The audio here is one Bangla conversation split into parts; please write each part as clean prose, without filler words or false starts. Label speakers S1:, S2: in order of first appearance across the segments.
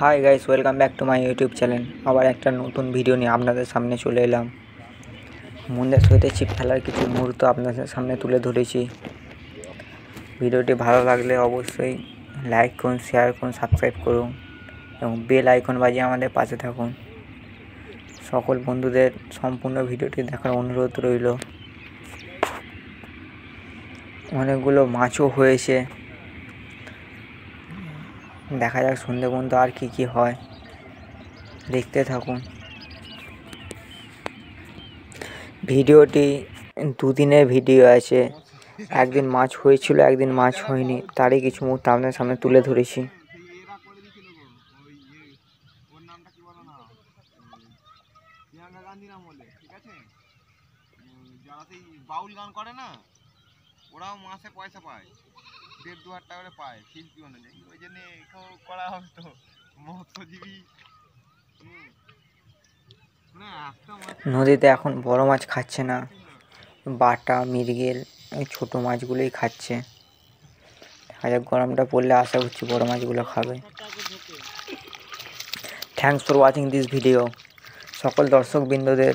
S1: Hi guys, welcome back to my YouTube channel. আবার একটা নতুন ভিডিও নিয়ে আপনাদের সামনে চলে এলাম। মন্দির সহিত ছিপ ফেলার কিছু মুহূর্ত আপনাদের সামনে তুলে ধরেছি। ভিডিওটি ভালো লাগলে অবশ্যই লাইক করুন, শেয়ার করুন, সাবস্ক্রাইব করুন এবং বেল আইকন বাজিয়ে আমাদের পাশে থাকুন। সকল বন্ধুদের সম্পূর্ণ ভিডিওটি দেখার অনুরোধ রইল। অনেকগুলো মাছও হয়েছে, দেখা যাক সন্ধে পর্যন্ত আর কি হয়, দেখতে থাকুন। ভিডিওটি দুদিনের ভিডিও আছে, একদিন মাছ হয়েছিল, একদিন মাছ হয়নি, তারই কিছু মুহূর্ত আপনাদের সামনে তুলে ধরেছি।
S2: বাউল গান করে না, ওরাও মাসে পয়সা পায়, 1.5-2 হাজার টাকা করে পায় শিল্পী অনুযায়ী। ওই জন্য করা হবে তো মৎস্যজীবী।
S1: নদীতে এখন বড় মাছ খাচ্ছে না, বাটা মৃগেল ছোট মাছগুলোই খাচ্ছে। দেখা যাক, গরমটা পড়লে আশা করছি বড় মাছগুলো খাবে। Thanks for watching this video. সকল দর্শকবৃন্দদের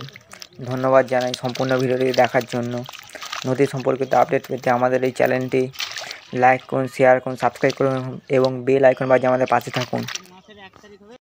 S1: ধন্যবাদ জানাই সম্পূর্ণ ভিডিওটি দেখার জন্য। নদী সম্পর্কিত আপডেট পেতে আমাদের এই চ্যানেলটি লাইক করুন, শেয়ার করুন, সাবস্ক্রাইব করুন এবং বেল আইকন বাজিয়ে আমাদের পাশে থাকুন।